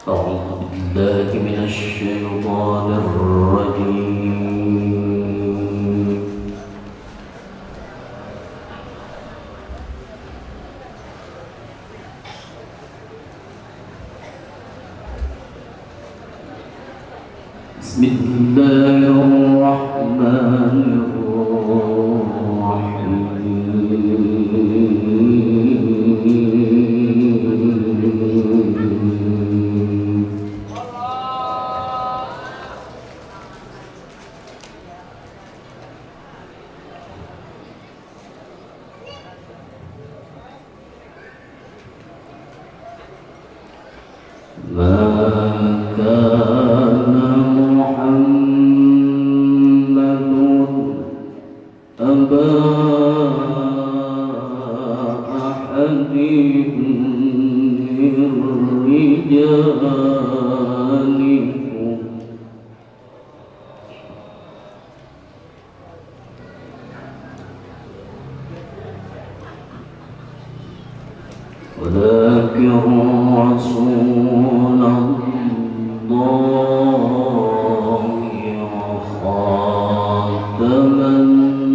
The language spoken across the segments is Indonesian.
أعوذ بالله من الشيطان الرجيم. بسم الله الرحمن ما كان محمد أبا أحد من رجالكم ولكن رسول الله وخاتم النبيين.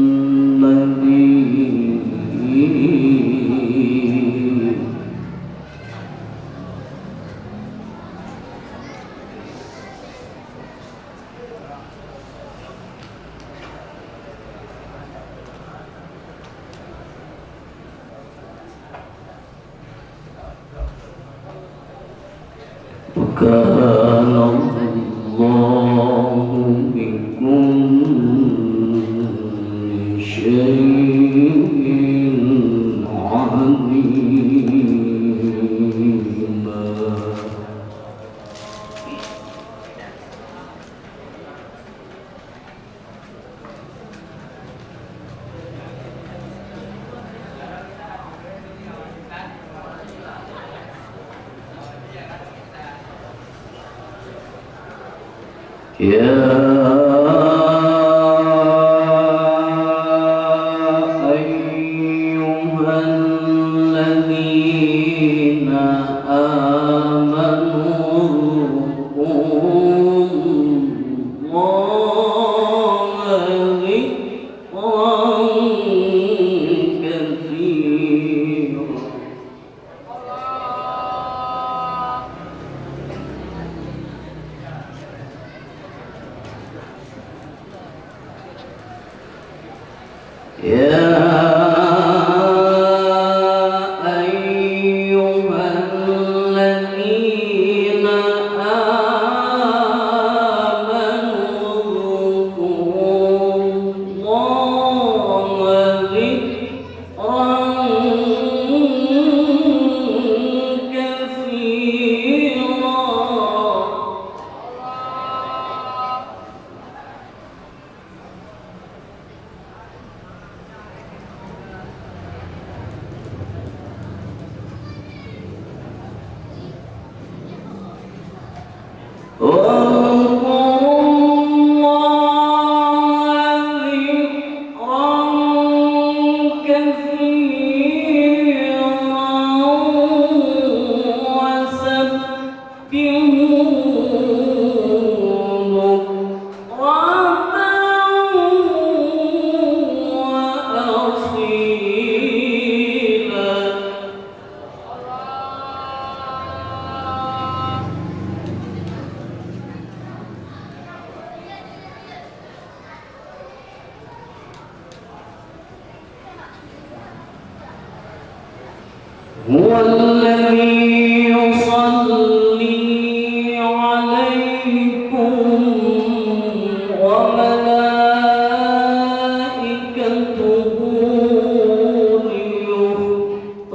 وكان الله بكل شيء عليما. يا أيها الذين آمنوا اذكروا الله ذكرا كثيرا. يا أيها الذين آمنوا اذكروا الله ذكرا كثيرا. هو الذي يصلي عليكم وملائكته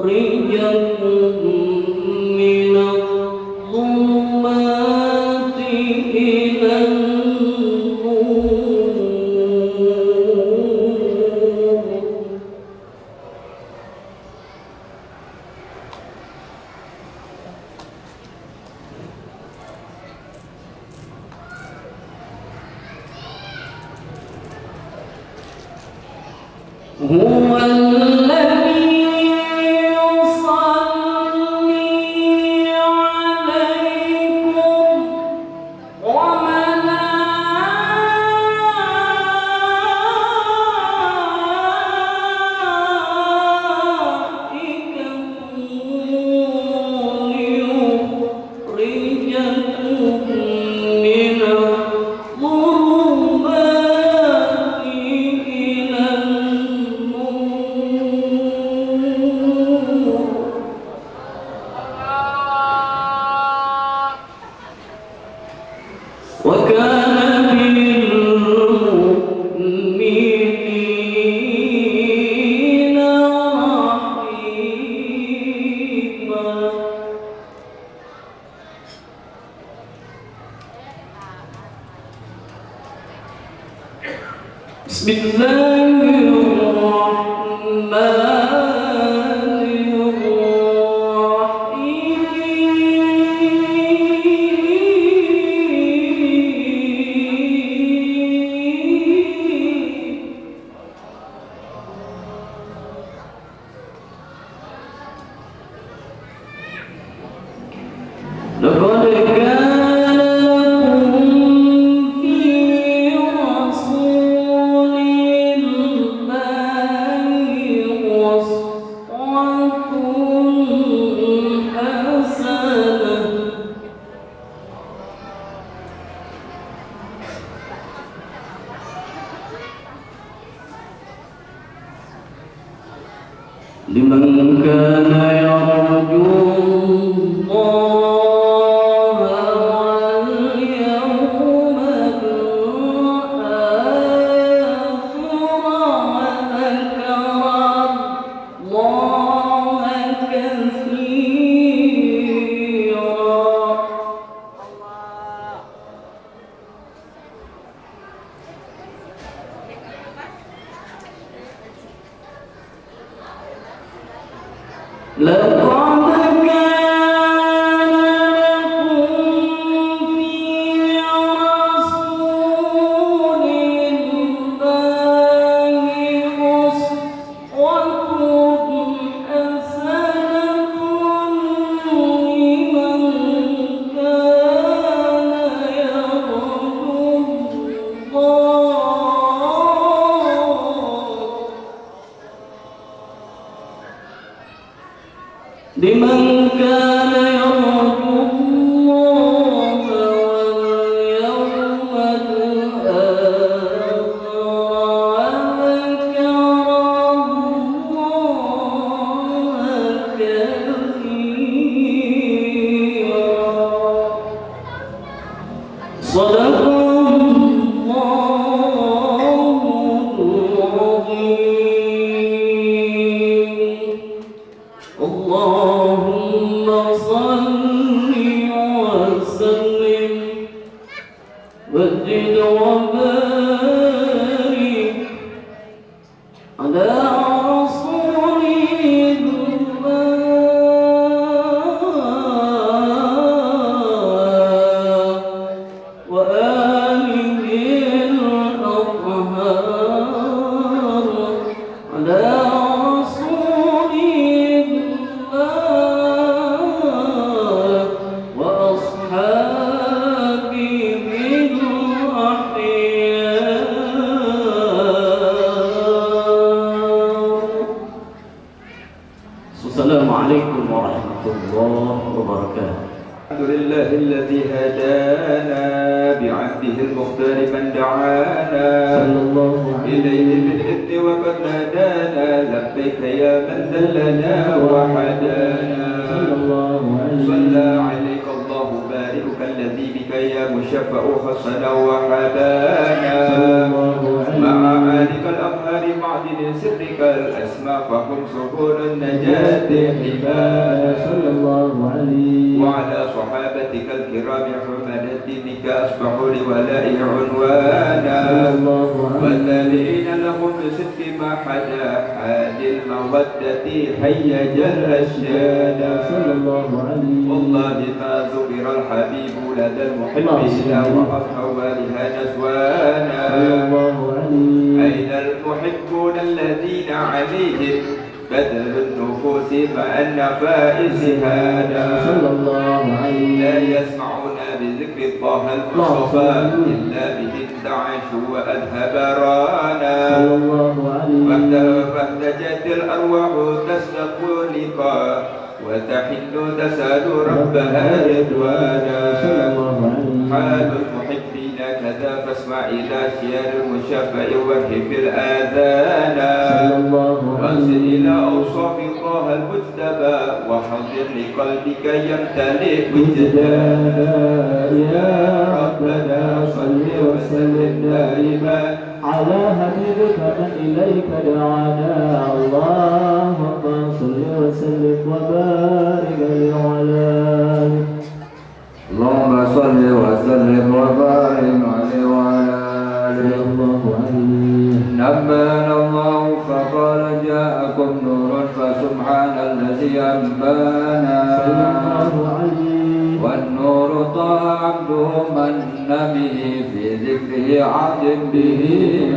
ليخرجكم من الظلمات إلى النور. هو الذي يصلي عليكم لمن كان يرجو الله واليوم الآخر وذكر الله كثيرا. لقد كان لكم في رسول الله أسوة حسنة لمن كان يرجو الله واليوم الآخر وذكر الله كثيرا. صدق الله العظيم. اللهم صل وسلم وزد وبارك على رسول الله وآله الأطهار على رسول الله وأصحابه الأحياء. السلام عليكم ورحمة الله وبركاته. الحمد لله الذي هدانا بعهده المختار من دعانا إليه بالإذن وقد نادانا لبيك يا من دلنا وحدانا. صلى عليك الله بارك الذي بك يا مشفع خصنا وحبانا مع آلك الأطهار معدن سرك الأسماء فهم سكون النجاة حمانا. وعلى صحابتك الكرام حمد دينك أصبحوا لولائه عنوانا والذين لهم بصدق ما حدا حاد المودة هيج الأشيانا. والله ما ذكر الحبيب لدى المحبين وأصحابها نسوانا. أين المحبون الذين عليهم بدل النفوس مع النفائس هانا. لا يسمعون بذكر طه المصطفى إلا به انتعشوا وأذهب رانا. فاحتجت الأرواح تسلق لقاء وتحل تسأل ربها رضوانا. حال المحبين كذا فاسمع إلى سير المشفع وهب الآذان. وانزل إلى أوصاف طه المجتبى وحضر لقلبك يمتلئ وجدانا. يا ربنا صل وسلم دائما على حبيبك من إليك دعانا. اللهم صل وسلم وبارك عليه. اللهم صل وسلم وبارك عليه وعلى آله صلى الله عليه. نبأنا الله فقال جاءكم نور فسبحان الذي أنبانا صلى الله عليه. والنور طه عبده من به في ذكره عهد به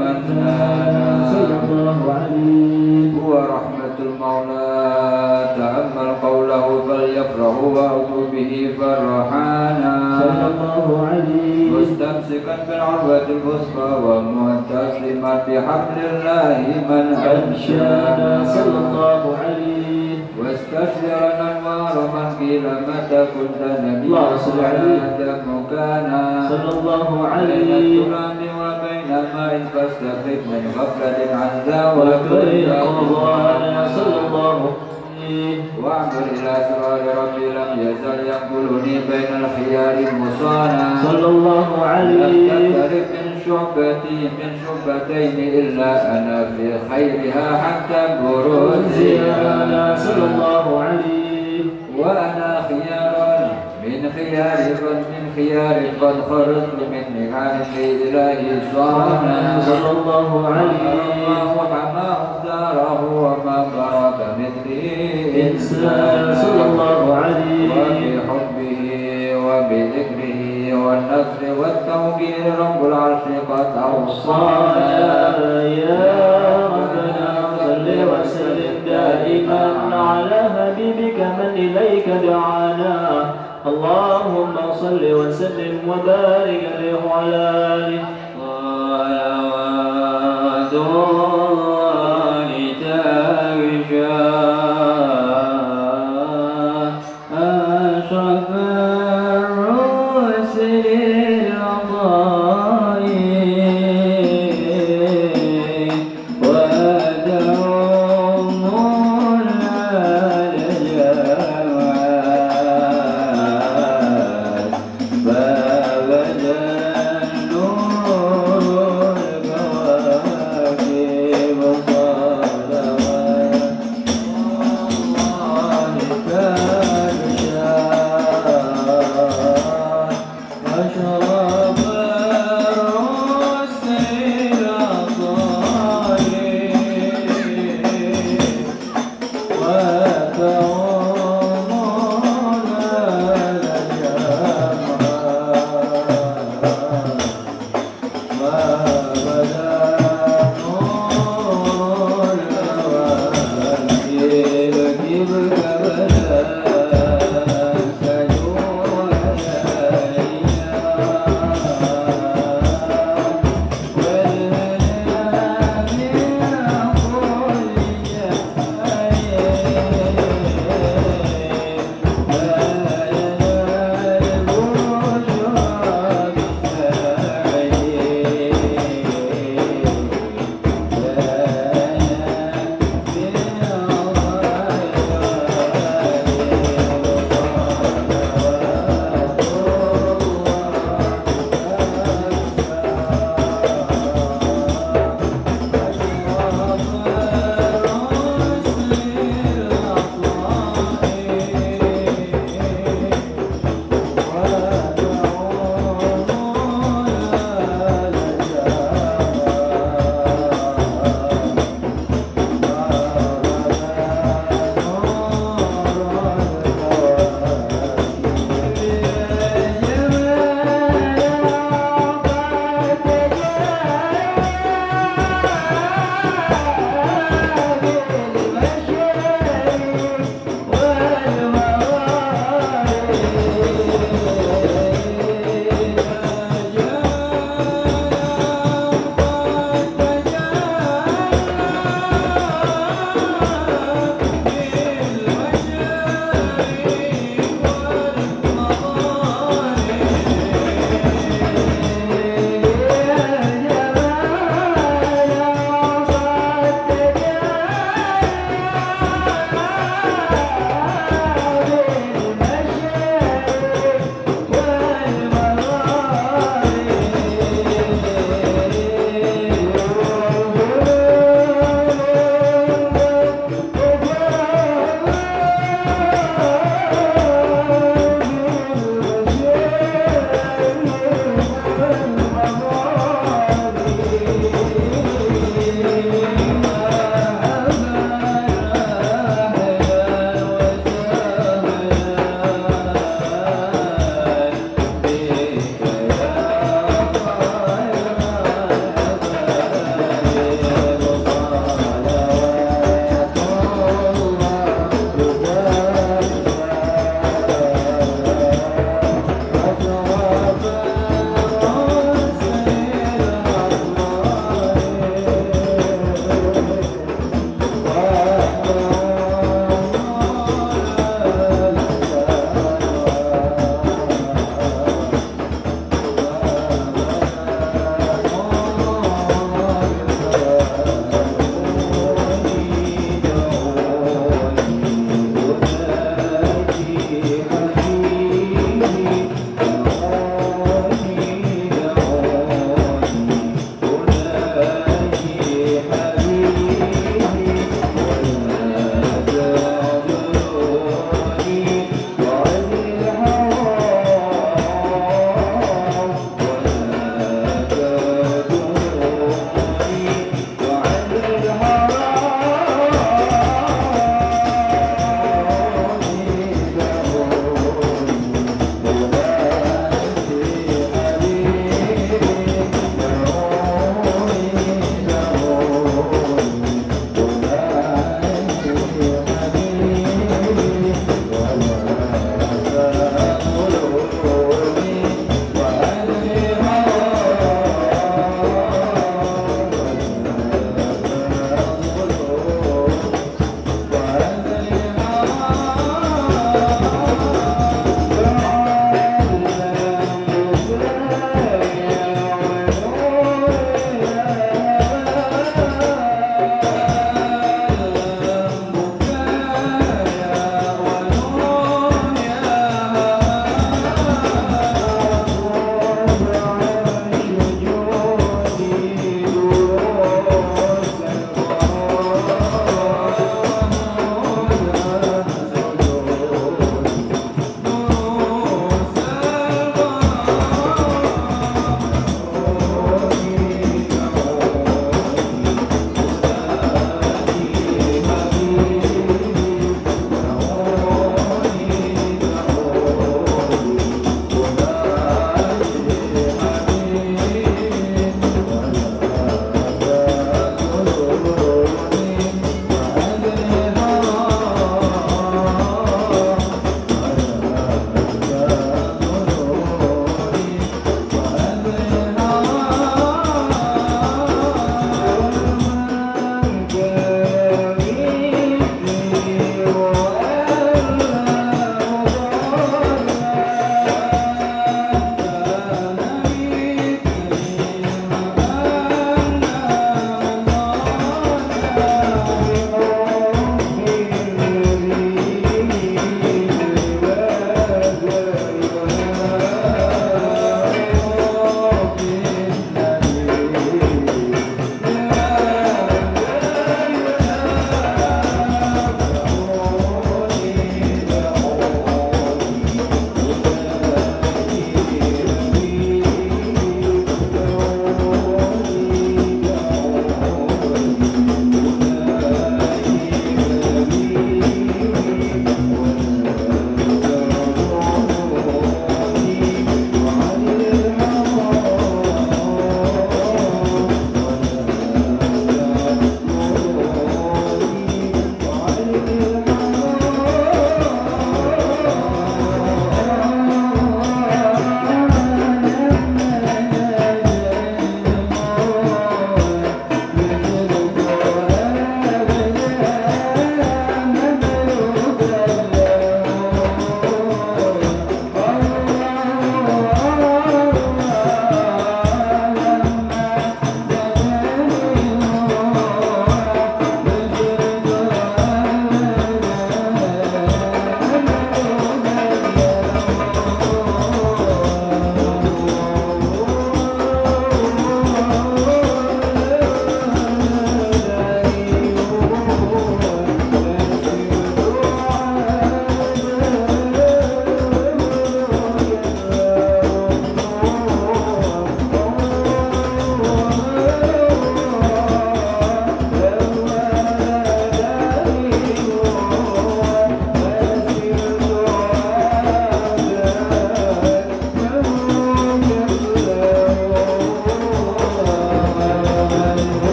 منانا صلى الله عليه. هو رحمة المولى تأمل قوله فليفرحوا وأتوا به فرحانا صلى الله عليه. مستمسكا بالعروة الوثقى ومعتصما بحبل الله من أنشانا صلى الله عليه. واستشعر الأنوار من قيل متى كنت نبيا الله صل عليه. آدم كان صلى الله بين عليه. التراب وبين ماء فاستخف من غفلة عن ذا وبين قضانا صلى الله عليه. واعبر إلى أسرار ربي لم يزل ينقلني بين الخيار مصانا صلى الله لم عليه. تقترب من شعبتين إلا أنا في خيرها حتى زيانا بروزها صلى الله عليه. وأنا خيار من خيار قد خرجت من نعمه إلهي صانا صلى الله عليه. وما داره وما بارك مثله إنسان صلى الله عليه. وبحبه وبذكره والنصر والتوكيل رب العرش قد أوصانا يا ربنا صل وسلم دائما على حبيبك من إليك دعانا اللهم صل وسلم وبارك عليه وعلى آله صلوات أشرف الرسل العظيم ودوم الجواد فبدا النور الكواكب صلوات الله كالشاد وشرف الرسل الطيب وكوننا للجمال وبدا نور الكواكب كبلا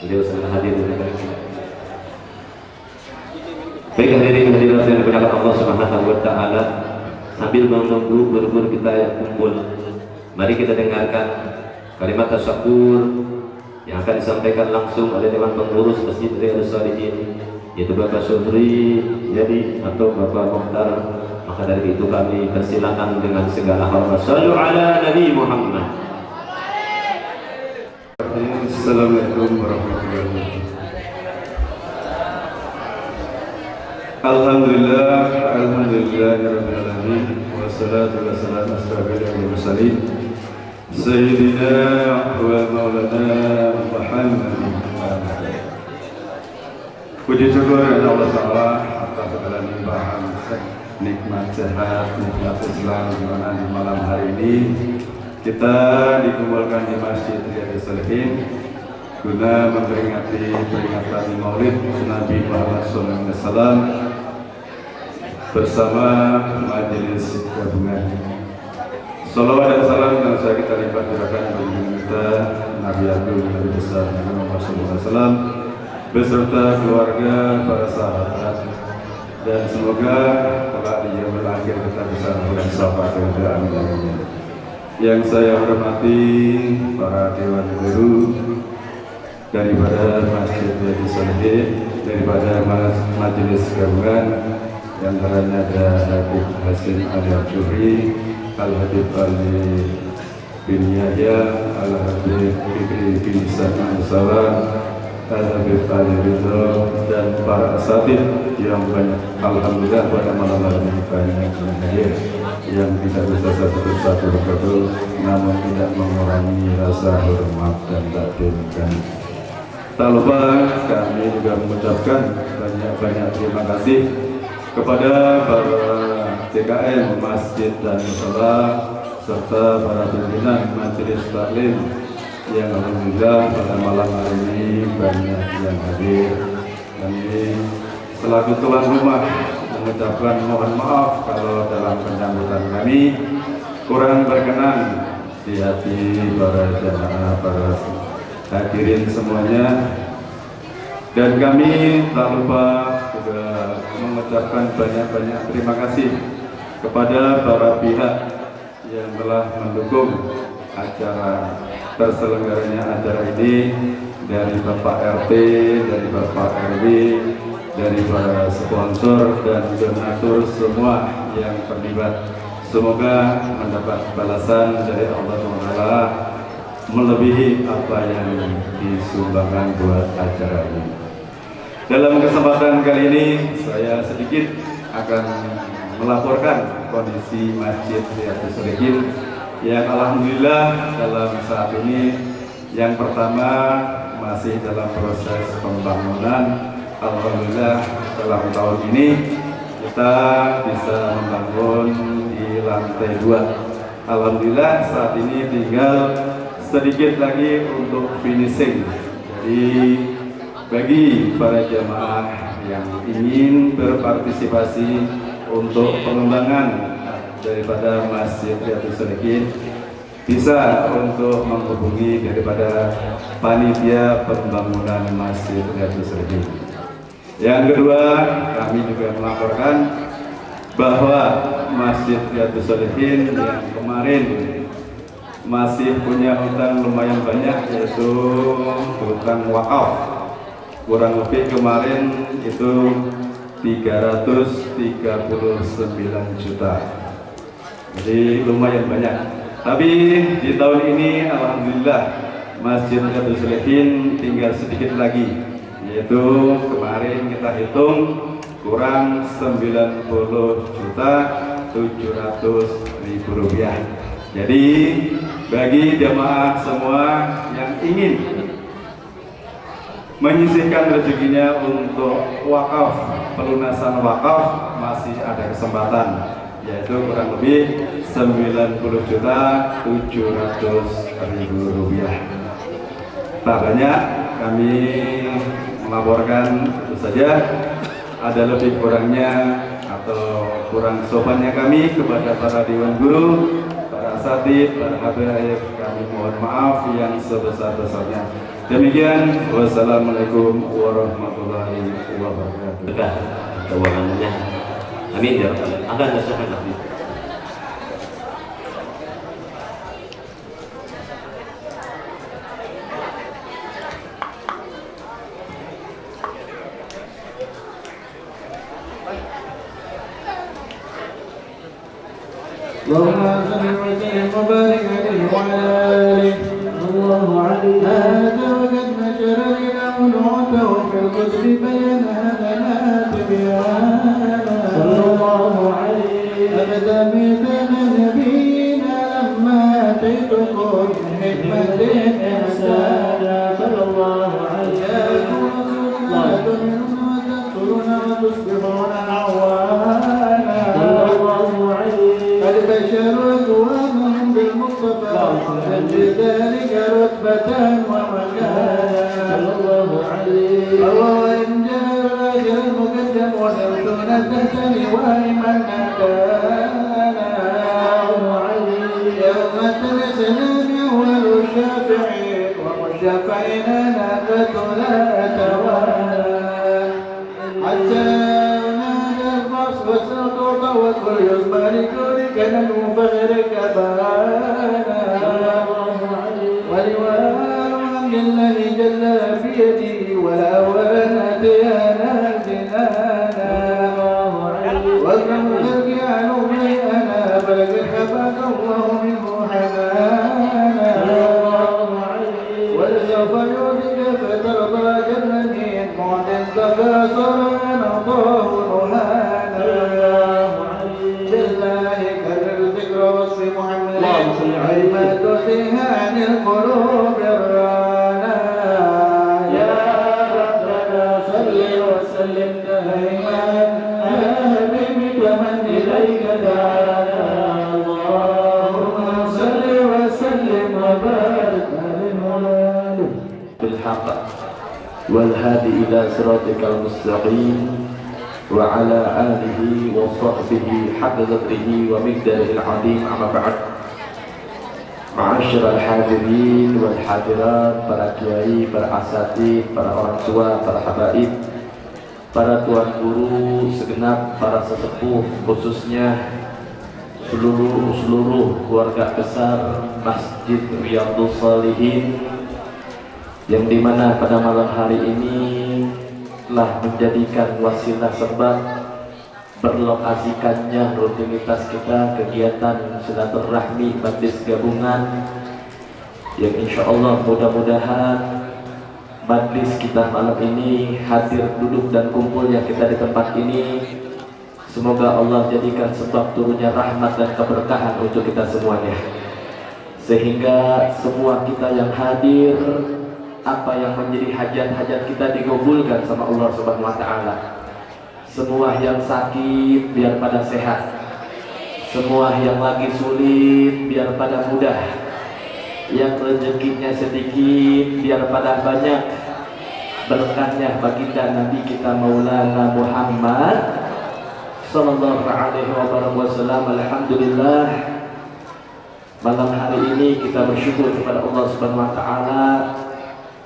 Beliau sangat hadir di negara kita. Baik hadirin hadirat yang dimuliakan Allah Subhanahu wa taala, sambil menunggu guru-guru kita kumpul, mari kita dengarkan kalimat tasyakur yang akan disampaikan langsung oleh Dewan Pengurus Masjid Riyadhus Shalihin, yaitu Bapak Sudri jadi atau Bapak Mukhtar. Maka dari itu kami persilakan dengan segala hormat. Shallu ala Nabi Muhammad. Assalamualaikum warahmatullahi wabarakatuh. Alhamdulillahirabbil alamin wassalatu wassalamu ala mursalin sayyidina wa maulana Muhammadin. Puji syukur kepada Allah Taala atas segala limpahan nikmat sehat, nikmat Islam di mana di malam hari ini kita dikumpulkan di Masjid Riyadhus Shalihin guna memperingati peringatan Maulid Nabi Muhammad SAW bersama majelis gabungan. Salawat dan salam yang saya kita lipat gerakan bagi kita Nabi Agung Nabi besar Nabi Muhammad SAW beserta keluarga, para sahabat, dan semoga kelak di zaman akhir kita bisa melakukan syafaat kepada amin. Yang saya hormati para dewan guru daripada Masjid Riyadhus Shalihin, daripada majelis gabungan, yang antaranya ada Habib Hasim Al-Juri, Al-Habib Ali bin Yahya, Al-Habib Fikri bin Sana Al-Salam, Al-Habib Ali Ridho, dan para asatid yang banyak. Alhamdulillah pada malam hari ini banyak yang hadir, yang tidak bisa satu betul, namun tidak mengurangi rasa hormat dan takdim kami. Tak lupa kami juga mengucapkan banyak terima kasih kepada para TKM Masjid dan Musala serta para pimpinan Majelis Taklim yang alhamdulillah pada malam hari ini banyak yang hadir. Kami selaku tuan rumah mengucapkan mohon maaf kalau dalam penyambutan kami kurang berkenan di hati para jamaah, para hadirin semuanya. Dan kami tak lupa juga mengucapkan banyak terima kasih kepada para pihak yang telah mendukung acara terselenggaranya acara ini, dari Bapak RT, dari Bapak RW, dari para sponsor dan donatur semua yang terlibat. Semoga mendapat balasan dari Allah Taala melebihi apa yang disumbangkan buat acara ini. Dalam kesempatan kali ini saya sedikit akan melaporkan kondisi Masjid Riyadhus Shalihin yang alhamdulillah dalam saat ini yang pertama masih dalam proses pembangunan. Alhamdulillah dalam tahun ini kita bisa membangun di lantai 2. Alhamdulillah saat ini tinggal sedikit lagi untuk finishing. Jadi bagi para jamaah yang ingin berpartisipasi untuk pengembangan daripada Masjid Riyadhus Shalihin, bisa untuk menghubungi daripada panitia pembangunan Masjid Riyadhus Shalihin. Yang kedua, kami juga melaporkan bahwa Masjid Riyadhus Shalihin yang kemarin masih punya hutang lumayan banyak, yaitu hutang wakaf. Kurang lebih kemarin itu 339 juta. Jadi lumayan banyak. Tapi di tahun ini alhamdulillah Masjid Riyadhus Shalihin tinggal sedikit lagi, yaitu kemarin kita hitung kurang 90.700.000 rupiah. Jadi bagi jamaah semua yang ingin menyisihkan rezekinya untuk wakaf, pelunasan wakaf, masih ada kesempatan, yaitu kurang lebih 90.700.000 rupiah. Tak banyak, kami melaporkan itu saja. Ada lebih kurangnya atau kurang sopannya kami kepada para dewan guru, para asatid, para habaib, kami mohon maaf yang sebesar-besarnya. Demikian, wassalamualaikum warahmatullahi wabarakatuh. Berkah keuangannya. Amin ya rabbal alamin. Akan nasehat Nabi. اللهم صل وسلم وبارك عليه وعلى آله الله عليه هذا وقد نشر الإله نعته في الكتب بينها لنا تبيانا صلى الله عليه أبدا ميثاق نبينا لما أتيتكم من حكمة إحسانا صلى الله عليه يا رسولنا تؤمنون وتنصرون وتصبحون عوانا صلى الله عليه قد بشروا أقوامهم بالمصطفى ذلك رتبة ومكانا صلى الله عليه الله إن جاء الأجر المقدم ونرسون تحت لواء من نادانا يوم الإسلام أول الشافعين ومشافعين نابت لا توالى حتى نادى الفصل والسلطة وكل يصبر كان المفخر كبانا ولواء الحمد الذي جل بيدي ولا ولنا ديانا جنانا والكم الخلق عنه ميئنا فلقد حباك الله منه حنانا ولسوف يعطيك فترضى كالذي معد تكاثر نضاه نهانا بالله كرر ذكر وصف محمد علما تؤتيها عن القلوب الرانا يا ربنا صل وسلم دائما بك من اليك دعانا اللهم صل وسلم وبارك عليه بالحق والهادي إلى صراطك المستقيم وعلى آله وصحبه حق قدره ومقداره العظيم أما بعد. Ma'asyiral hadirin wal hadirat, para kiai, para asatidz, para orang tua, para habaib, para tuan guru segenap, para sesepuh, khususnya seluruh keluarga besar Masjid Riyadhus Shalihin, yang dimana pada malam hari ini telah menjadikan wasilah sebab berlokasikannya rutinitas kita kegiatan silaturahmi majlis gabungan, yang insya Allah mudah-mudahan majlis kita malam ini hadir duduk dan kumpulnya kita di tempat ini, semoga Allah jadikan sebab turunnya rahmat dan keberkahan untuk kita semuanya, sehingga semua kita yang hadir, apa yang menjadi hajat-hajat kita digabulkan sama Allah Subhanahu wa taala. Semua yang sakit biar pada sehat, semua yang lagi sulit biar pada mudah, yang rezekinya sedikit biar pada banyak, berkahnya baginda Nabi kita Maulana Muhammad sallallahu alaihi wasallam. Alhamdulillah, malam hari ini kita bersyukur kepada Allah Subhanahu wa taala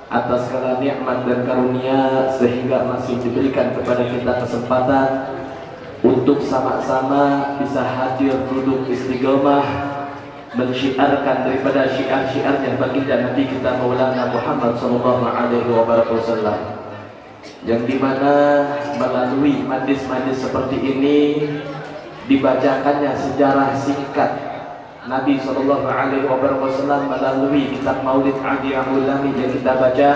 atas segala nikmat dan karunia, sehingga masih diberikan kepada kita kesempatan untuk sama-sama bisa hadir duduk istiqomah mensyiarkan daripada syiar-syiarnya baginda Nabi kita Maulana Muhammad sallallahu alaihi wasallam, yang dimana melalui majlis-majlis seperti ini dibacakannya sejarah singkat Nabi sallallahu alaihi wasallam melalui kitab Maulid Adi Al-Ulami yang kita baca,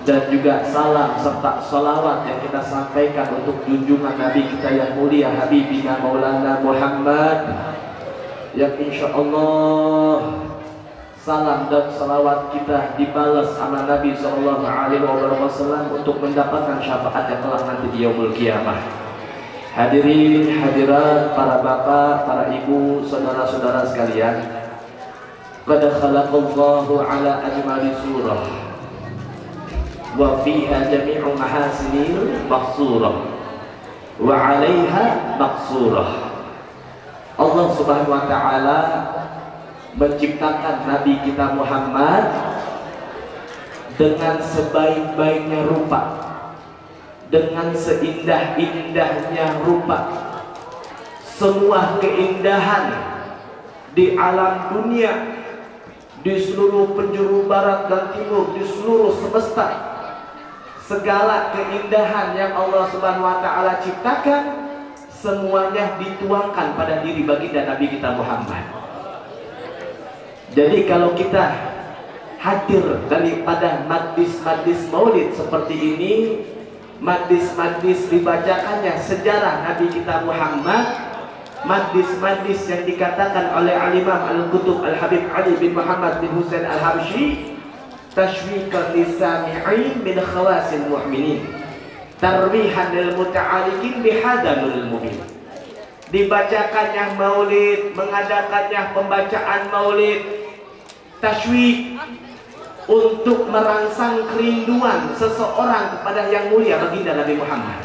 dan juga salam serta salawat yang kita sampaikan untuk junjungan Nabi kita yang mulia Habibina Maulana Muhammad, yang insya Allah salam dan salawat kita dibalas sama Nabi sallallahu alaihi wasallam untuk mendapatkan syafaat yang kelak nanti di yaumul qiyamah. Hadirin hadirat, para bapak, para ibu, saudara-saudara sekalian, qad khalaqallahu ala ajmali surah wa fiha jami'u mahasinil maqsurah wa 'alaiha maqsurah. Allah Subhanahu wa taala menciptakan Nabi kita Muhammad dengan sebaik-baiknya rupa, dengan seindah-indahnya rupa. Semua keindahan di alam dunia, di seluruh penjuru barat dan timur, di seluruh semesta, segala keindahan yang Allah Subhanahu wa taala ciptakan semuanya dituangkan pada diri baginda Nabi kita Muhammad. Jadi kalau kita hadir daripada majlis-majlis maulid seperti ini, majlis-majlis dibacakannya sejarah Nabi kita Muhammad, majlis-majlis yang dikatakan oleh Al-Imam Al-Qutub Al-Habib Ali bin Muhammad bin Husain Al-Habsyi, tashwiqan lisami'in min khawasil mu'minin, tarwihan lil muta'alikin bihadanul mubin. Dibacakannya maulid, mengadakannya pembacaan maulid, tashwiq, untuk merangsang kerinduan seseorang kepada yang mulia baginda Nabi Muhammad,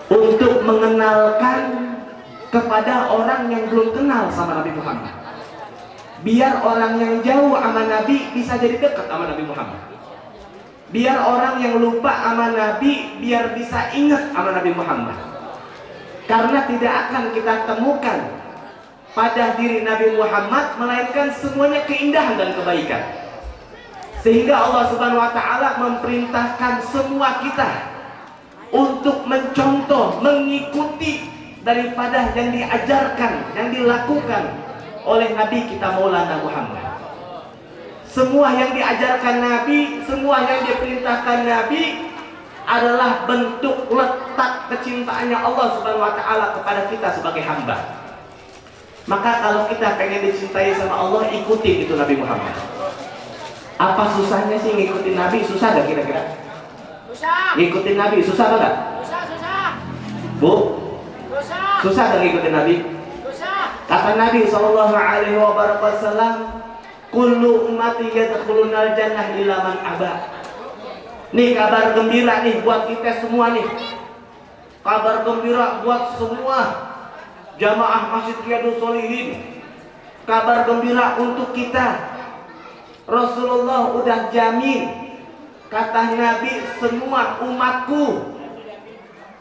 untuk mengenalkan kepada orang yang belum kenal sama Nabi Muhammad, biar orang yang jauh sama Nabi bisa jadi dekat sama Nabi Muhammad, biar orang yang lupa sama Nabi biar bisa ingat sama Nabi Muhammad. Karena tidak akan kita temukan pada diri Nabi Muhammad melainkan semuanya keindahan dan kebaikan. Sehingga Allah Subhanahu wa taala memerintahkan semua kita untuk mencontoh, mengikuti daripada yang diajarkan, yang dilakukan oleh Nabi kita Maulana Muhammad. Semua yang diajarkan Nabi, semua yang diperintahkan Nabi adalah bentuk letak kecintaannya Allah Subhanahu wa taala kepada kita sebagai hamba. Maka kalau kita pengen dicintai sama Allah, ikuti itu Nabi Muhammad. Apa susahnya sih ngikutin Nabi? Susah gak kira-kira? Susah. Ngikutin Nabi susah gak? Susah. Bu? Susah. Susah gak ngikutin Nabi? Susah. Kata Nabi SAW, kullu ummati yadkhulunal jannah illa man aba. Nih kabar gembira nih buat kita semua nih. Kabar gembira buat semua jamaah Masjid Riyadhus Shalihin. Kabar gembira untuk kita. Rasulullah udah jamin, kata Nabi, semua umatku,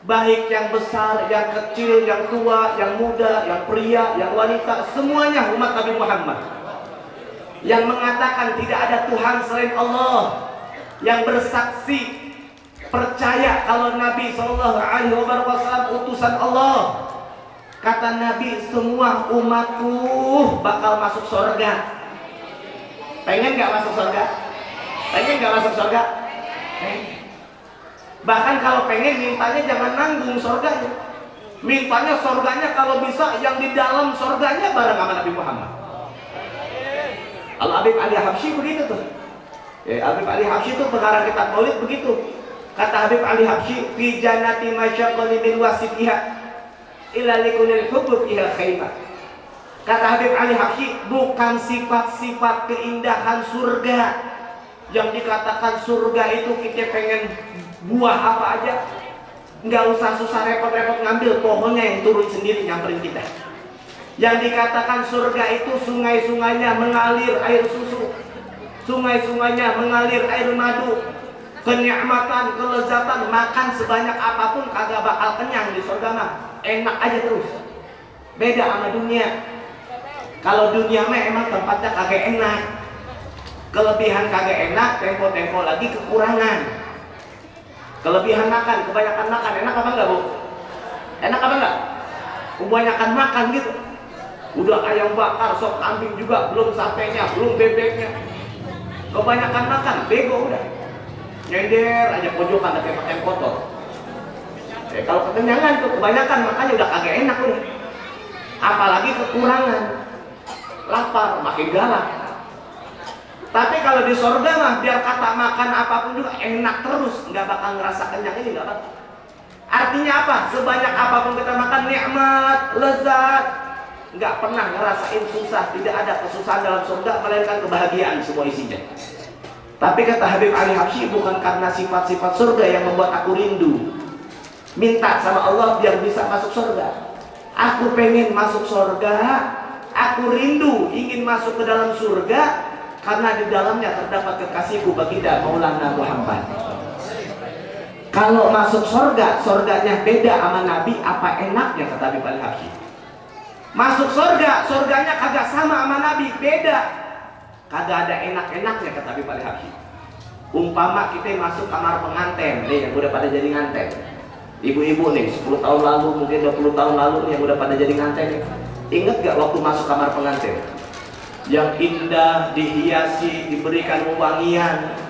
baik yang besar, yang kecil, yang tua, yang muda, yang pria, yang wanita, semuanya umat Nabi Muhammad yang mengatakan tidak ada Tuhan selain Allah, yang bersaksi percaya kalau Nabi SAW utusan Allah. Kata Nabi, semua umatku bakal masuk surga. Pengen gak masuk surga? Pengen gak masuk surga? Pengen. Bahkan kalau pengen, mintanya jangan nanggung surganya. Mintanya surganya kalau bisa yang di dalam surganya bareng sama Nabi Muhammad. Al-Habib Ali Habsyi begitu tuh. Habib Ali Habsyi itu pengarang kitab Maulid begitu. Kata Habib Ali Habsyi, fi jannati masyaqqali min wasitiha illa likunil hubub fiha khaymah. Kata Habib Ali Habsyi, bukan sifat-sifat keindahan surga yang dikatakan surga itu kita pengen buah apa aja, nggak usah susah repot-repot ngambil pohonnya yang turun sendiri nyamperin kita. Yang dikatakan surga itu sungai-sungainya mengalir air susu, sungai-sungainya mengalir air madu, kenikmatan, kelezatan, makan sebanyak apapun kagak bakal kenyang di surga mah, enak aja terus. Beda sama dunia. Kalau dunia mah emang tempatnya kagak enak, kelebihan kagak enak, tempo-tempo lagi kekurangan. Kelebihan makan, kebanyakan makan, enak apa enggak bu? Enak apa enggak? Kebanyakan makan gitu. Udah ayam bakar, sop kambing juga, belum satenya, belum bebeknya. Kebanyakan makan, bego udah. Nyender aja pojokan, pakai pakaian kotor. Kalau kekenyangan tuh, kebanyakan makannya udah kagak enak udah. Apalagi kekurangan. Lapar, makin galak. Tapi kalau di surga mah biar kata makan apapun juga enak terus, nggak bakal ngerasa kenyang, ini nggak bakal. Artinya apa? Sebanyak apapun kita makan nikmat, lezat, nggak pernah ngerasain susah, tidak ada kesusahan dalam surga melainkan kebahagiaan semua isinya. Tapi kata Habib Ali Habsyi, bukan karena sifat-sifat surga yang membuat aku rindu minta sama Allah biar bisa masuk surga. Aku pengen masuk surga, aku rindu ingin masuk ke dalam surga karena di dalamnya terdapat kekasihku baginda Maulana Muhammad. Kalau masuk surga, surganya beda sama Nabi, apa enaknya kata Habib Al-Habsyi. Masuk surga, surganya kagak sama sama Nabi, beda. Kagak ada enak-enaknya kata Habib Al-Habsyi. Umpama kita masuk kamar pengantin, nih yang udah pada jadi nganten. Ibu-ibu nih, 10 tahun lalu, mungkin 20 tahun lalu yang udah pada jadi nganten nih. Ingat gak waktu masuk kamar pengantin? Yang indah, dihiasi, diberikan wewangian.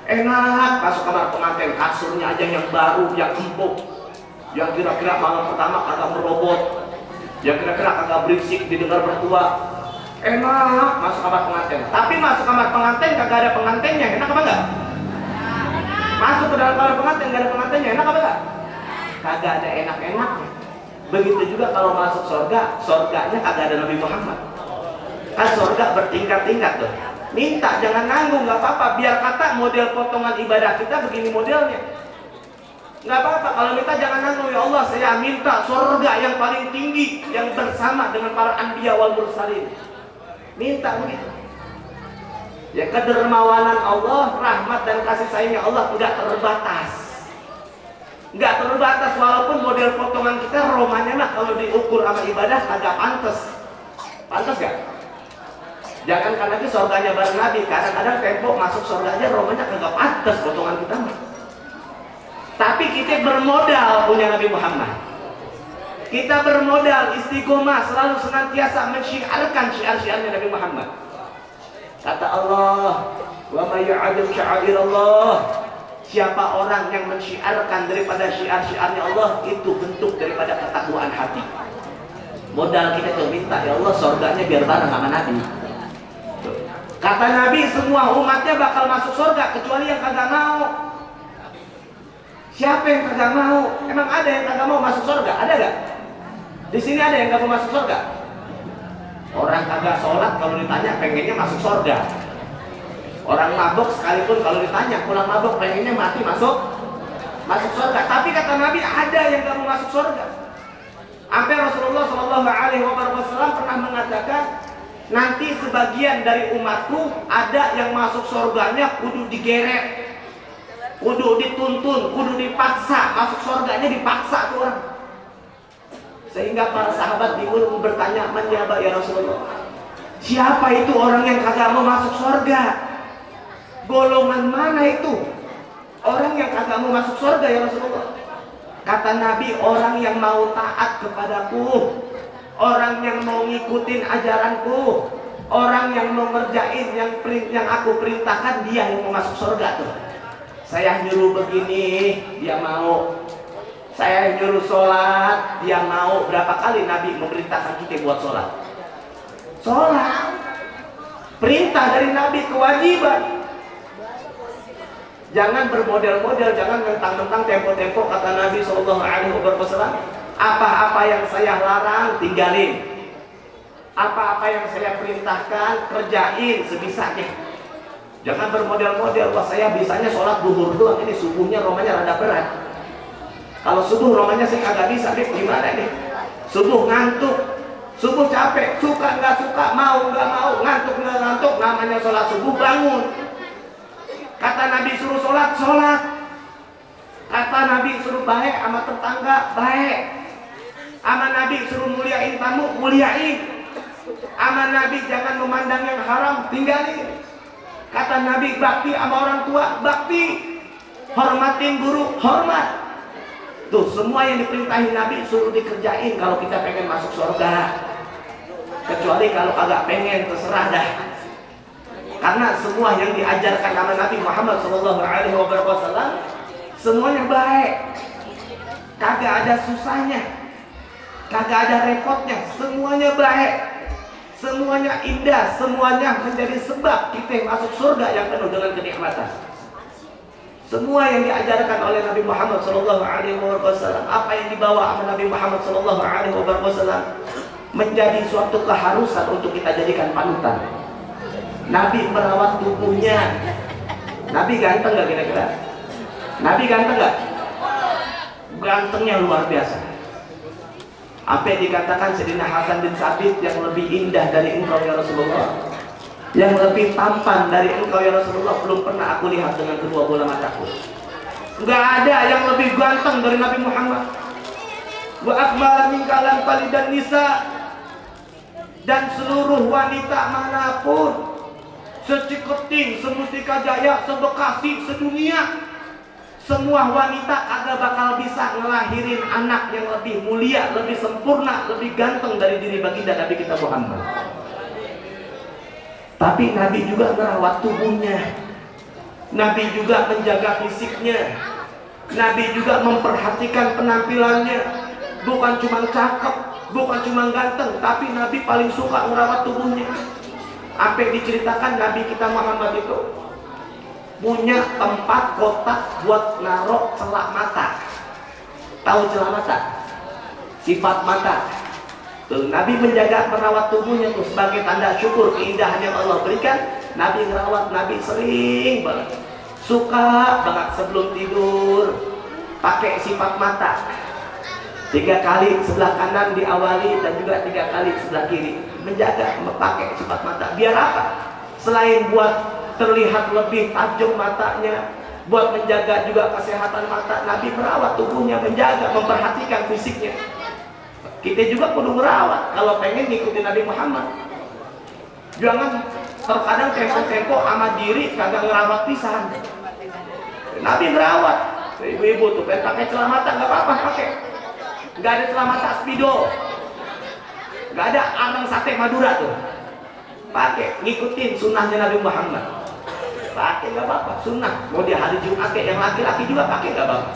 Enak masuk kamar pengantin, kasurnya aja yang baru, yang empuk, yang kira-kira malam pertama kagak merobot, yang kira-kira kagak berisik didengar mertua. Enak masuk kamar pengantin. Tapi masuk kamar pengantin kagak ada pengantinnya, enak apa enggak? Masuk ke dalam kamar pengantin gak ada pengantinnya, enak apa enggak? Kagak ada enak-enaknya. Begitu juga kalau masuk surga, surganya kagak ada Nabi Muhammad. Kan surga bertingkat-tingkat tuh. Minta jangan nanggung, nggak apa-apa. Biar kata model potongan ibadah kita begini modelnya. Nggak apa-apa kalau minta jangan nanggung. Ya Allah, saya minta surga yang paling tinggi, yang bersama dengan para anbiya wal mursalin. Minta begitu. Ya kedermawanan Allah, rahmat dan kasih sayangnya Allah nggak terbatas. Nggak terbatas walaupun model potongan kita romanya mah kalau diukur sama ibadah kagak pantas. Pantas gak? Jangan karena itu surganya bareng Nabi, kadang-kadang tempo masuk surga aja romanya kagak pantas potongan kita mah. Tapi kita bermodal punya Nabi Muhammad. Kita bermodal istiqomah selalu senantiasa mensyiarkan syiar-syiarnya Nabi Muhammad. Kata Allah, wa may yu'adzim sya'airallah. Siapa orang yang mensyiarkan daripada syiar-syiarnya Allah, itu bentuk daripada ketakwaan hati. Modal kita tuh minta, ya Allah surganya biar bareng sama Nabi. Kata Nabi, semua umatnya bakal masuk surga kecuali yang kagak mau. Siapa yang kagak mau? Emang ada yang kagak mau masuk surga? Ada gak? Di sini ada yang kagak mau masuk surga? Orang kagak sholat kalau ditanya pengennya masuk surga. Orang mabuk sekalipun kalau ditanya pulang mabuk pengennya mati masuk surga. Tapi kata Nabi ada yang gak mau masuk surga. Sampai Rasulullah SAW pernah mengatakan, nanti sebagian dari umatku ada yang masuk surganya kudu digeret, kudu dituntun, kudu dipaksa. Masuk surganya dipaksa tuh orang. Sehingga para sahabat bingung bertanya, "Man ya Rasulullah, siapa itu orang yang kagak mau masuk surga? Golongan mana itu orang yang kagak mau masuk surga ya Rasulullah?" Kata Nabi, orang yang mau taat kepadaku, orang yang mau ngikutin ajaranku, orang yang mau ngerjain yang aku perintahkan, dia yang mau masuk surga tuh. Saya nyuruh begini, dia mau. Saya nyuruh sholat, dia mau. Berapa kali Nabi memerintahkan kita buat sholat? Sholat perintah dari Nabi, kewajiban. Jangan bermodel-model, jangan mentang-mentang tempo-tempo. Kata Nabi SAW, apa-apa yang saya larang tinggalin, apa-apa yang saya perintahkan kerjain sebisanya. Jangan bermodel-model, wah saya bisanya sholat duhur doang, ini subuhnya romanya rada berat. Kalau subuh romanya saya kagak bisa, deh gimana nih? Subuh ngantuk, subuh capek, suka nggak suka, mau nggak mau, ngantuk nggak ngantuk, namanya sholat subuh bangun. Kata Nabi suruh sholat, sholat. Kata Nabi suruh baik sama tetangga, baik. Sama Nabi suruh muliain tamu, muliain. Sama Nabi jangan memandang yang haram, tinggalin. Kata Nabi bakti sama orang tua, bakti. Hormatin guru, hormat. Tuh semua yang diperintahin Nabi suruh dikerjain kalau kita pengen masuk surga. Kecuali kalau agak pengen, terserah dah. Karena semua yang diajarkan sama Nabi Muhammad SAW semuanya baik, kagak ada susahnya, kagak ada repotnya, semuanya baik, semuanya indah, semuanya menjadi sebab kita masuk surga yang penuh dengan kenikmatan. Semua yang diajarkan oleh Nabi Muhammad SAW, apa yang dibawa oleh Nabi Muhammad SAW menjadi suatu keharusan untuk kita jadikan panutan. Nabi merawat tubuhnya. Nabi ganteng gak kira-kira? Nabi ganteng gak? Gantengnya luar biasa. Apa yang dikatakan Sayyidina Hasan bin Sabit, yang lebih indah dari engkau ya Rasulullah. Yang lebih tampan dari engkau ya Rasulullah belum pernah aku lihat dengan kedua bola mataku. Enggak ada yang lebih ganteng dari Nabi Muhammad. Wa akmal min kalam dan nisa, dan seluruh wanita manapun, seciketing, semustika jaya, sebekasi, sedunia, semua wanita kagak bakal bisa ngelahirin anak yang lebih mulia, lebih sempurna, lebih ganteng dari diri baginda Nabi kita Muhammad. Tapi Nabi juga merawat tubuhnya, Nabi juga menjaga fisiknya, Nabi juga memperhatikan penampilannya. Bukan cuma cakep, bukan cuma ganteng, tapi Nabi paling suka merawat tubuhnya. Apa yang diceritakan Nabi kita Muhammad itu punya tempat kotak buat naruh celak mata. Tahu celak mata? Sifat mata. Tuh, Nabi menjaga merawat tubuhnya tuh sebagai tanda syukur keindahan yang Allah berikan. Nabi merawat, Nabi sering banget, suka banget sebelum tidur pakai sifat mata. 3 kali sebelah kanan diawali dan juga 3 kali sebelah kiri. Menjaga memakai sifat mata. Biar apa? Selain buat terlihat lebih tajam matanya, buat menjaga juga kesehatan mata, Nabi merawat tubuhnya, menjaga, memperhatikan fisiknya. Kita juga perlu merawat kalau pengen ngikutin Nabi Muhammad. Jangan terkadang tempo-tempo sama diri kagak ngerawat pisan. Nabi merawat. Ibu-ibu tuh pengen pakai celana mata nggak apa-apa pakai. Nggak ada celana mata Speedo, nggak ada arang sate Madura tuh. Pakai, ngikutin sunnahnya Nabi Muhammad. Pakai nggak apa-apa, sunnah. Mau di hari Jumat yang laki-laki juga pakai nggak apa-apa.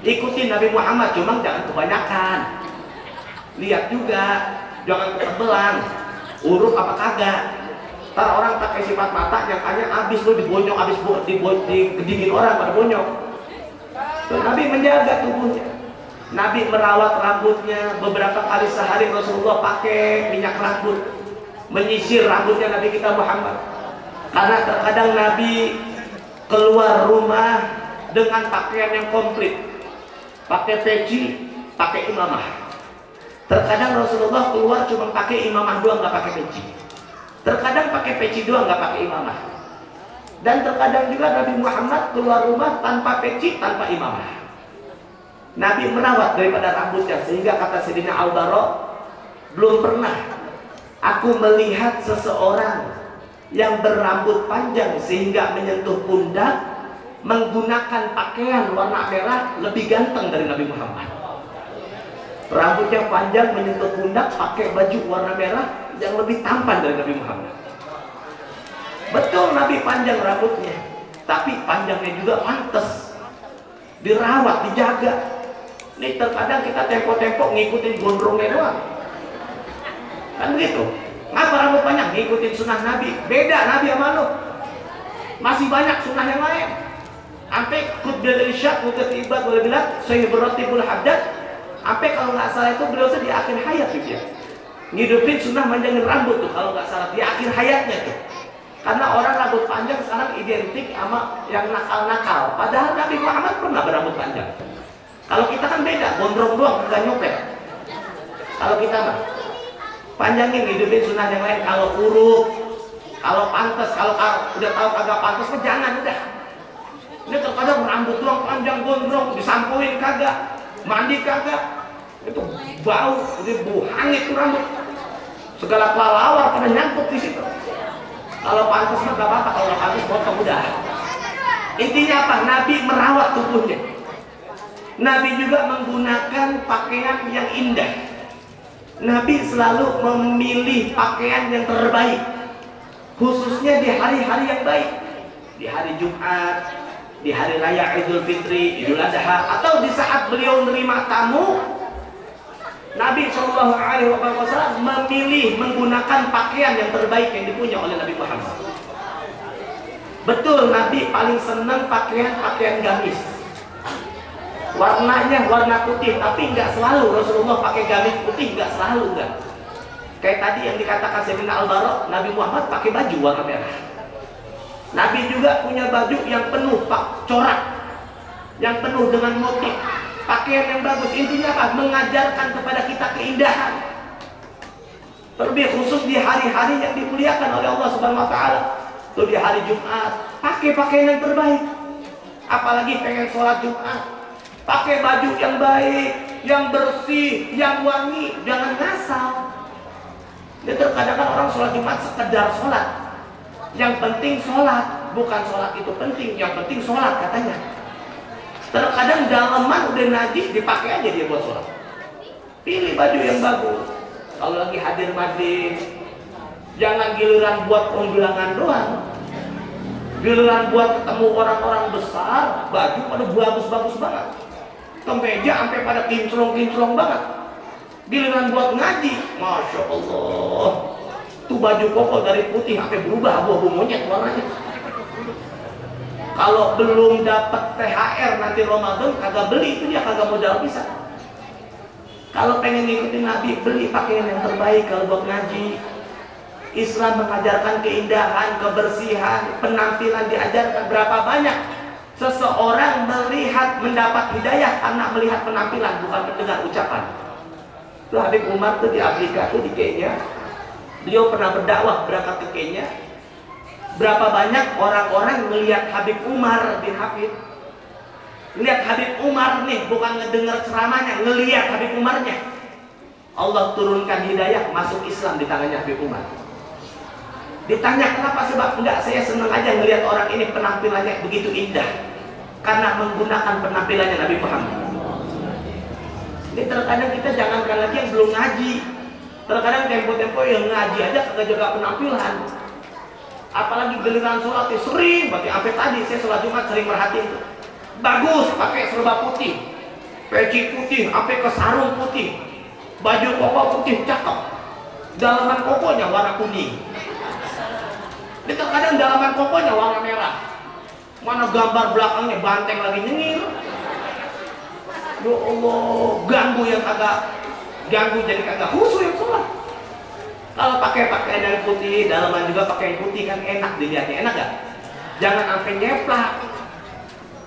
Ikutin Nabi Muhammad, cuma jangan kebanyakan. Lihat juga, jangan ketebelan, urut apa kagak. Ntar orang pakai sifat mata yang hanya habis lu dibonyok, habis digedingin orang pada bonyok. So, Nabi menjaga tubuhnya, Nabi merawat rambutnya. Beberapa kali sehari Rasulullah pakai minyak rambut, menyisir rambutnya Nabi kita Muhammad. Karena terkadang Nabi keluar rumah dengan pakaian yang komplit, pakai peci, pakai imamah. Terkadang Rasulullah keluar cuma pakai imamah doang, nggak pakai peci. Terkadang pakai peci doang, nggak pakai imamah. Dan terkadang juga Nabi Muhammad keluar rumah tanpa peci, tanpa imamah. Nabi merawat daripada rambutnya, sehingga kata Sayyidina Al-Bara, belum pernah aku melihat seseorang yang berambut panjang sehingga menyentuh pundak, menggunakan pakaian warna merah lebih ganteng dari Nabi Muhammad. Rambutnya panjang menyentuh pundak, pakai baju warna merah yang lebih tampan dari Nabi Muhammad. Betul Nabi panjang rambutnya, tapi panjangnya juga pantas, dirawat, dijaga. Nih terkadang kita tempo-tempo ngikutin gondrongnya doang, kan begitu. Ngapa rambut panjang? Ngikutin sunnah Nabi. Beda Nabi sama lu, masih banyak sunnah yang lain. Sampai khutbah dari Syekh Mutatibat boleh bilang Syekh Beratibul Haddad. Sampai kalau nggak salah itu beliau di akhir hayat tuh dia ngidupin sunnah panjangin rambut tuh, kalau nggak salah di akhir hayatnya tuh. Karena orang rambut panjang sekarang identik sama yang nakal-nakal, padahal Nabi Muhammad pernah berambut panjang. Kalau kita kan beda, gondrong doang, nggak nyopet. Kalau kita mah panjangin, hidupin sunnah yang lain. Kalau urut, kalau pantas, kalau udah tahu kagak pantas, jangan udah. Ini terkadang rambut doang panjang gondrong, disampuin kagak, mandi kagak, itu bau, itu bau hangit tuh rambut. Segala kelelawar pada nyangkut di situ. Kalau pantas mah gak apa-apa, kalau pantas potong udah. Intinya apa? Nabi merawat tubuhnya. Nabi juga menggunakan pakaian yang indah. Nabi selalu memilih pakaian yang terbaik, khususnya di hari-hari yang baik, di hari Jumat, di hari raya Idul Fitri, Idul Adha, atau di saat beliau menerima tamu. Nabi SAW memilih menggunakan pakaian yang terbaik yang dipunya oleh Nabi Muhammad. Betul, Nabi paling senang pakaian gamis. Warnanya warna putih, tapi nggak selalu Rasulullah pakai gamis putih, nggak selalu, nggak. Kayak tadi yang dikatakan Sayyidina Al-Bara, Nabi Muhammad pakai baju warna merah. Nabi juga punya baju yang penuh corak, yang penuh dengan motif, pakaian yang bagus. Intinya apa? Mengajarkan kepada kita keindahan. Terlebih khusus di hari-hari yang dimuliakan oleh Allah Subhanahu wa taala. Tuh di hari Jumat, pakai pakaian yang terbaik. Apalagi pengen sholat Jumat, pakai baju yang baik, yang bersih, yang wangi, jangan ngasal. Dia terkadang kan orang sholat Jumat sekedar sholat. Yang penting sholat, bukan sholat itu penting, yang penting sholat katanya. Terkadang dalaman udah najis, dipakai aja dia buat sholat. Pilih baju yang bagus. Kalau lagi hadir majlis, jangan giliran buat penggilangan doang. Giliran buat ketemu orang-orang besar, baju pada bagus-bagus banget. Kemeja sampai pada kinclong-kinclong banget. Giliran buat ngaji, Masya Allah, tuh baju koko dari putih sampai berubah abu-abu monyet warnanya. Kalau belum dapat THR nanti Ramadan kagak beli, itu dia kagak modal bisa. Kalau pengen ngikutin Nabi, beli pakaian yang terbaik kalau buat ngaji. Islam mengajarkan keindahan, kebersihan, penampilan diajarkan. Berapa banyak seseorang melihat, mendapat hidayah karena melihat penampilan, bukan mendengar ucapan. Itu Habib Umar tuh di Afrika tuh, di Kenya. Beliau pernah berdakwah berangkat ke Kenya. Berapa banyak orang-orang melihat Habib Umar bin Hafid, lihat Habib Umar nih, bukan ngedengar ceramahnya, ngelihat Habib Umarnya. Allah turunkan hidayah, masuk Islam di tangannya Habib Umar. Ditanya kenapa, sebab enggak, saya senang aja ngelihat orang ini penampilannya begitu indah karena menggunakan penampilannya Nabi Muhammad. Ini terkadang kita jangankan lagi yang belum ngaji, terkadang tempo-tempo yang ngaji aja kagak jaga penampilan. Apalagi giliran sholat sering, berarti sampai tadi saya sholat Jumat sering merhatiin itu. Bagus pakai serba putih, peci putih, sampai ke sarung putih, baju koko putih, cakep. Dalaman kokonya warna kuning. Ini terkadang dalaman kokonya warna merah. Mana gambar belakangnya banteng lagi nyengir. Ya Allah, ganggu yang agak ganggu, jadi kagak khusyuk yang sholat. Kalau pakai pakaian yang putih, dalaman juga pakaian putih kan enak dilihatnya, enak gak? Jangan sampai nyeplak.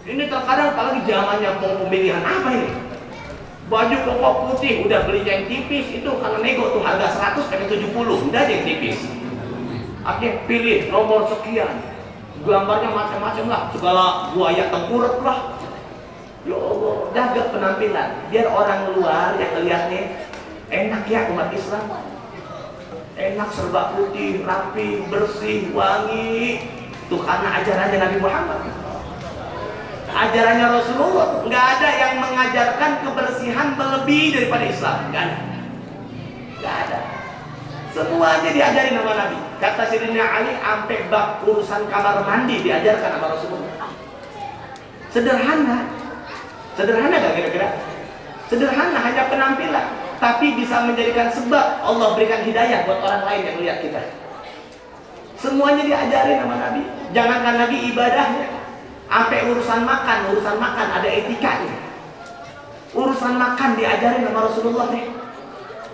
Ini terkadang apalagi zamannya mau pemilihan apa ini? Baju koko putih udah beli yang tipis, itu kalau nego tuh harga 100 pengen 70, udah aja yang tipis. Artinya pilih nomor sekian, gambarnya macam-macam lah, segala buaya tengkurap lah. Ya Allah, jaga penampilan biar orang luar yang ngeliatnya enak ya umat Islam. Enak serba putih, rapi, bersih, wangi. Tuh karena ajarannya Nabi Muhammad, ajarannya Rasulullah. Nggak ada yang mengajarkan kebersihan melebihi daripada Islam, nggak ada, nggak ada. Semuanya diajari sama Nabi. Kata Sayyidina Ali, sampai bab urusan kamar mandi diajarkan sama Rasulullah. Sederhana, sederhana gak kira-kira? Sederhana, hanya penampilan, tapi bisa menjadikan sebab Allah berikan hidayah buat orang lain yang lihat kita. Semuanya diajarin sama Nabi. Jangankan lagi ibadahnya, sampai urusan makan ada etikanya. Urusan makan diajarin sama Rasulullah nih.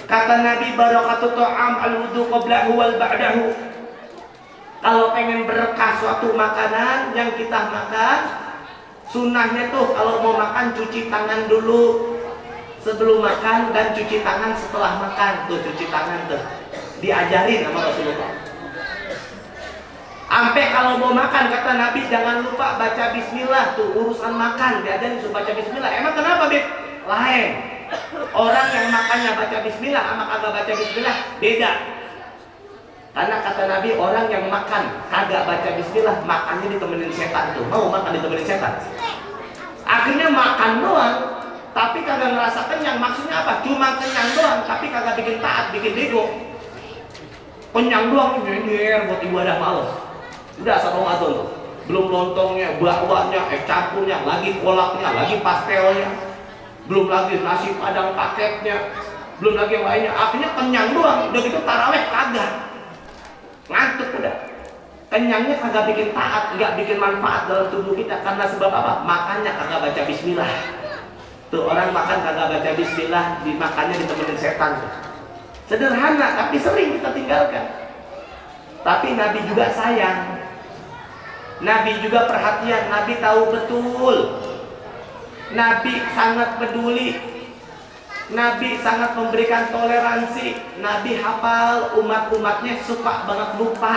Kata Nabi, barakatut ta'am al-wudu qablahu wal ba'dahu. Kalau pengen berkah suatu makanan yang kita makan, sunnahnya tuh kalau mau makan cuci tangan dulu sebelum makan dan cuci tangan setelah makan. Tuh cuci tangan tuh diajarin sama Rasulullah. Sampai kalau mau makan kata Nabi jangan lupa baca bismillah. Tuh urusan makan diajarin suruh baca bismillah. Emang kenapa, Bib? Lain. Orang yang makannya baca bismillah sama kagak baca bismillah beda. Karena kata Nabi, orang yang makan kagak baca bismillah, makannya ditemenin setan tuh. Mau makan ditemenin setan. Akhirnya makan doang, tapi kagak ngerasa kenyang. Maksudnya apa? Cuma kenyang doang, tapi kagak bikin taat, bikin bego. Kenyang doang, nyer buat ibadah males. Udah satu Ramadan tuh. Belum lontongnya, bakwanya, campurnya, lagi kolaknya, lagi pastelnya. Belum lagi nasi padang paketnya, belum lagi yang lainnya. Akhirnya kenyang doang, udah gitu taraweh kagak, ngantuk udah. Kenyangnya kagak bikin taat, nggak bikin manfaat dalam tubuh kita. Karena sebab apa? Makannya kagak baca bismillah. Tuh orang makan kagak baca bismillah, dimakannya ditemenin setan. Sederhana tapi sering kita tinggalkan. Tapi Nabi juga sayang, Nabi juga perhatian, Nabi tahu betul. Nabi sangat peduli Nabi sangat memberikan toleransi. Nabi hafal, umat-umatnya suka banget lupa.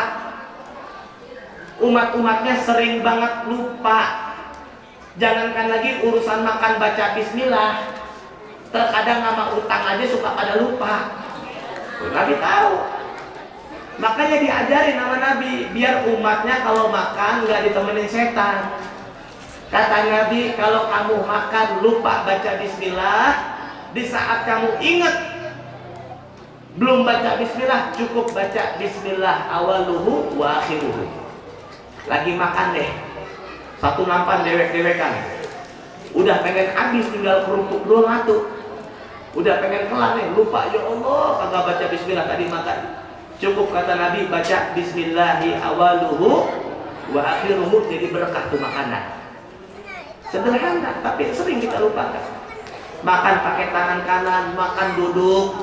Umat-umatnya sering banget lupa. Jangankan lagi urusan makan baca bismillah. Terkadang nama utang aja suka pada lupa. Nabi tahu. Makanya diajarin sama Nabi biar umatnya kalau makan nggak ditemenin setan. Kata Nabi, kalau kamu makan lupa baca bismillah, di saat kamu ingat belum baca bismillah, cukup baca bismillah awaluhu wa akhiruhu. Lagi makan deh, satu nampan dewek-dewekan, udah pengen habis tinggal kerupuk doang atuh, udah pengen kelar nih, lupa ya Allah kagak baca bismillah tadi makan. Cukup kata Nabi baca bismillahi awaluhu wa akhiruhu, jadi berkah tuh makanan. Sederhana tapi sering kita lupakan. Makan pakai tangan kanan, makan duduk.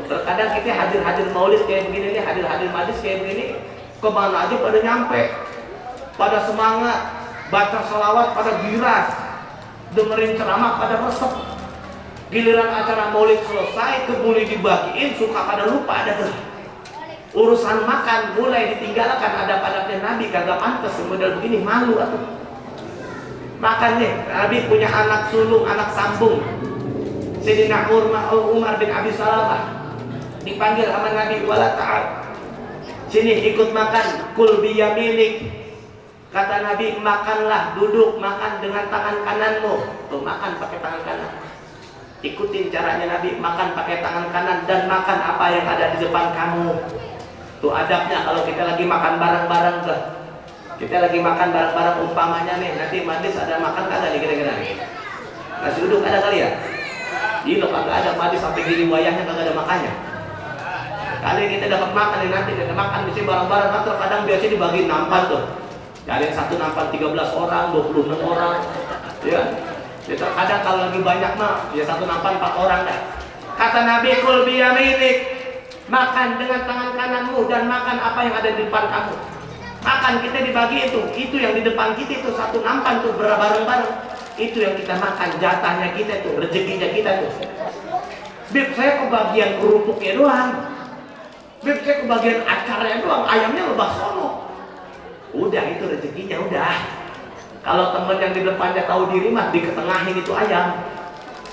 Terkadang kita hadir-hadir maulid kayak begini nih, hadir-hadir majlis kayak begini, kemana aja pada nyampe, pada semangat, baca salawat pada giras, dengerin ceramah pada resep. Giliran acara maulid selesai, kebuli dibagiin, suka pada lupa ada tuh. Urusan makan mulai ditinggalkan, adab-adabnya Nabi kagak pantas model begini, malu atuh. Makanya Nabi punya anak sulung, anak sambung, Sayyidina Umar bin Abi Salamah, dipanggil sama Nabi, wala ta'al, sini ikut makan, kul biyaminik. Kata Nabi, makanlah, duduk makan dengan tangan kananmu. Tuh makan pakai tangan kanan. Ikutin caranya Nabi, makan pakai tangan kanan dan makan apa yang ada di depan kamu. Tuh adabnya kalau kita lagi makan bareng-bareng tuh. Kita lagi makan bareng-bareng, umpamanya nih, nanti majlis ada makan kagak nih kira-kira? Nasi uduk ada kali ya? Iya loh, kagak ada majlis sampai gini wayahnya kagak ada makannya. Kali kita dapat makan nih, nanti kita makan di sini bareng-bareng, kan kadang biasanya dibagi nampan tuh. Ada yang satu nampan 13 orang, 26 orang, ya. Kadang kalau lagi banyak mah, ya satu nampan 4 orang dah. Kata Nabi, kul biyaminik, makan dengan tangan kananmu dan makan apa yang ada di depan kamu. Makan kita dibagi itu yang di depan kita itu satu nampan tuh bareng-bareng. Itu yang kita makan, jatahnya kita tuh, rezekinya kita tuh. Bib, saya kebagian kerupuknya doang. Bib, saya kebagian acaranya doang, ayamnya lebah sono. Udah itu rezekinya udah. Kalau temen yang di depannya tahu diri mah diketengahin itu ayam.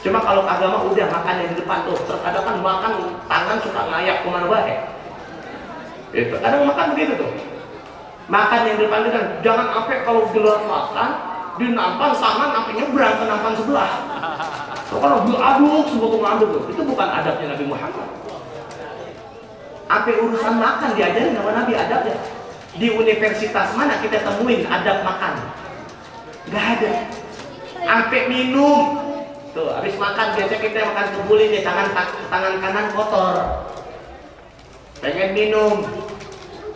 Cuma kalau agama udah makan yang di depan tuh. Terkadang kan makan tangan suka ngayak kemana baik. Itu kadang makan begitu tuh. Makan yang di depan itu kan jangan sampai kalau gelar makan dinampan tangan sampai nyebrang ke nampan sebelah. So, kalau diaduk sebotong aduk tuh, itu bukan adabnya Nabi Muhammad. Sampai urusan makan diajarin sama Nabi adabnya. Di universitas mana kita temuin adab makan? Gak ada. Sampai minum. Tuh, habis makan biasa kita makan kebuli nih, tangan kanan kotor. Pengen minum,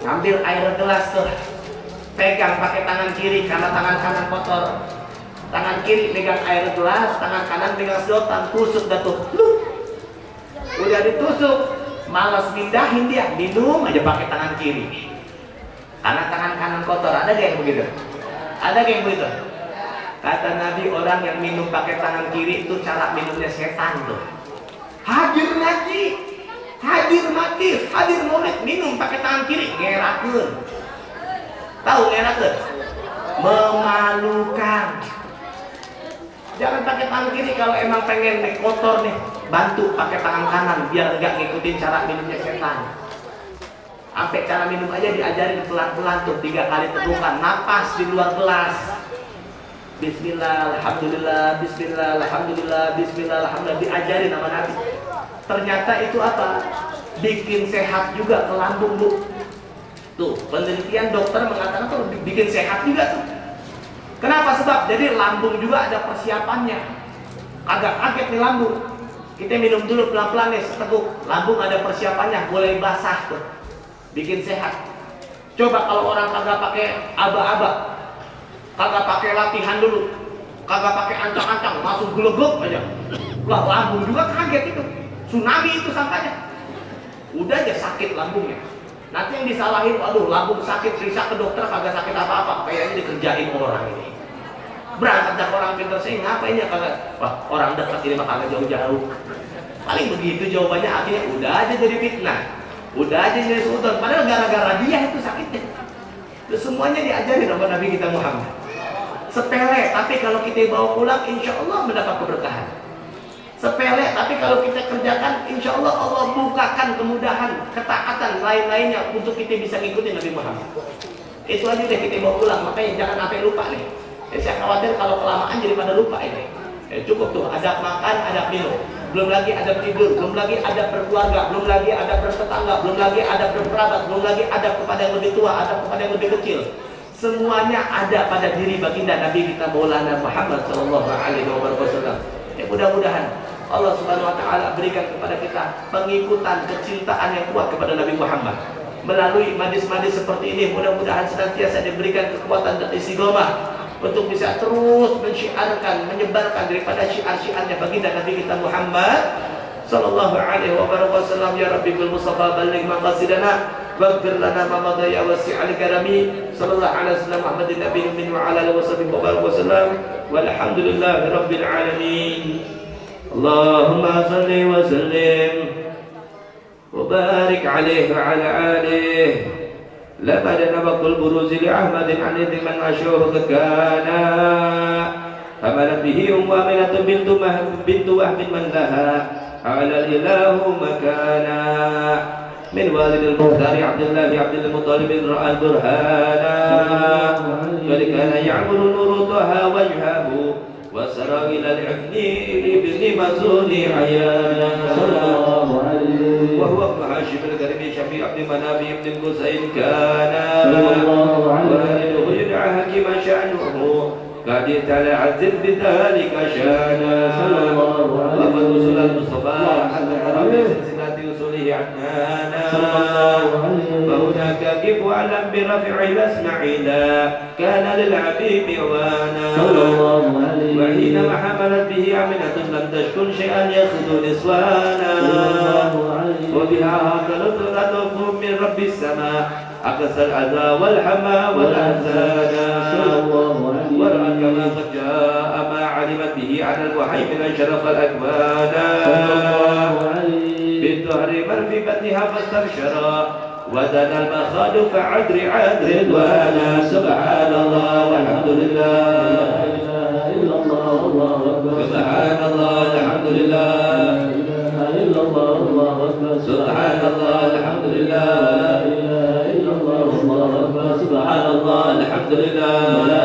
ngambil air gelas tuh, pegang pakai tangan kiri karena tangan kanan kotor. Tangan kiri pegang air gelas, tangan kanan pegang sedotan, tusuk dah tuh. Udah ditusuk, malas mindahin dia, minum aja pakai tangan kiri. Karena tangan kanan kotor. Ada gak yang begitu? Ada gak yang begitu? Kata Nabi, orang yang minum pakai tangan kiri itu cara minumnya setan tuh. Hadir ngaji, hadir mati, hadir maulid, minum pakai tangan kiri, ngerakeun. Tahu ngerakeun? Memalukan. Jangan pakai tangan kiri kalau emang pengen nih kotor nih, bantu pakai tangan kanan biar enggak ngikutin cara minumnya setan. Sampai cara minum aja diajarin pelan-pelan tuh, 3 kali tegukan, napas di luar gelas. Bismillah, alhamdulillah, bismillah, alhamdulillah, bismillah, alhamdulillah, diajarin sama Nabi. Ternyata itu apa? Bikin sehat juga ke lambung bu. Tuh, penelitian dokter mengatakan tuh bikin sehat juga tuh. Kenapa? Sebab jadi lambung juga ada persiapannya. Agak kaget nih lambung. Kita minum dulu pelan-pelan nih, seteguk. Lambung ada persiapannya, mulai basah tuh. Bikin sehat. Coba kalau orang kagak pakai aba-aba, kagak pakai latihan dulu, kagak pakai ancang-ancang, langsung gelegek aja. Lah lambung juga kaget itu. Tsunami itu sangkanya. Udah aja sakit lambungnya. Nanti yang disalahin, aduh lambung sakit, periksa ke dokter kagak sakit apa-apa. Kayaknya dikerjain orang ini. berangkat dari orang pintar saya ngapain ya kagak? Wah, orang dekat ini mah kagak jauh-jauh. Paling begitu jawabannya, akhirnya udah aja jadi fitnah, udah aja jadi sultan. Padahal gara-gara dia itu sakitnya. Terus semuanya diajarin sama Nabi kita Muhammad. Sepele, tapi kalau kita bawa pulang, insya Allah mendapat keberkahan. Sepele, tapi kalau kita kerjakan, insya Allah Allah bukakan kemudahan, ketaatan lain-lainnya untuk kita bisa ngikutin Nabi Muhammad. Itu aja deh kita bawa pulang, makanya jangan sampai lupa nih. Saya khawatir kalau kelamaan jadi pada lupa ini. Cukup tuh, ada makan, ada minum, belum lagi ada tidur, belum lagi ada berkeluarga, belum lagi ada bertetangga, belum lagi ada berkerabat, belum lagi ada kepada yang lebih tua, ada kepada yang lebih kecil. Semuanya ada pada diri baginda Nabi kita Maulana Muhammad sallallahu alaihi wasallam. Mudah-mudahan Allah Subhanahu wa taala berikan kepada kita pengikutan kecintaan yang kuat kepada Nabi Muhammad. Melalui majlis-majlis seperti ini, mudah-mudahan senantiasa diberikan kekuatan dan istiqomah untuk bisa terus mensyiarkan, menyebarkan daripada syiar-syiarnya baginda Nabi kita Muhammad sallallahu alaihi wasallam. Ya Rabbi bil Mustafa balligh maqasidana waghfir lana ma madha ya wasi'al karami sallallahu alaihi wasallam Muhammadin nabiyyin min wa ala alihi wasallam walhamdulillahi rabbil alamin. Allahumma salli wa sallim wa barik alaihi wa ala alihi. لما نبق البروز لأحمد عن إذ من أشوه كان حملت به آمنة بنت وهب من لها على الإله مكانا من والد المختار عبد الله عبد المطلب رأى البرهان بل كان يعمر نور طه وجهه وسرى إلى العفن لابن مزون عيانا وهو ابن هاشم الكريم شفيع بن مناف بن الحسين كان والده يدعى حكيم شأنه قد تلعذب بذلك شانا وقد وصل المصطفى حتى رب سلسلة وصوله عنانا فهناك كيف أعلم برفع الأسمع إذا كان للعبيب وانا وحينما حملت به آمنة لم تشكن شيئا يأخذ نسوانا وبها هكذا لطف من رب السماء أقصى الأذى والحمى والأحزان ورأى كما قد جاء ما علمت به على الوحي من شرف الأكوان بالدهر من في بطنها فاستبشرا ودنا المخاض فعدر رضوانا سبحان الله والحمد لله سبحان الله الحمد لله سبحان الله الحمد لله سبحان الله الحمد لله ولا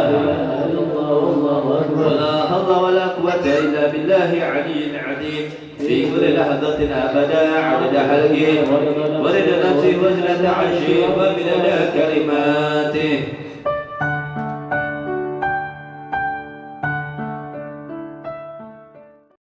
حول ولا قوة إلا بالله العلي العظيم في كل لحظة أبدا عدد حلقه ورد نفسي وزنة عرشه ومدد كلماته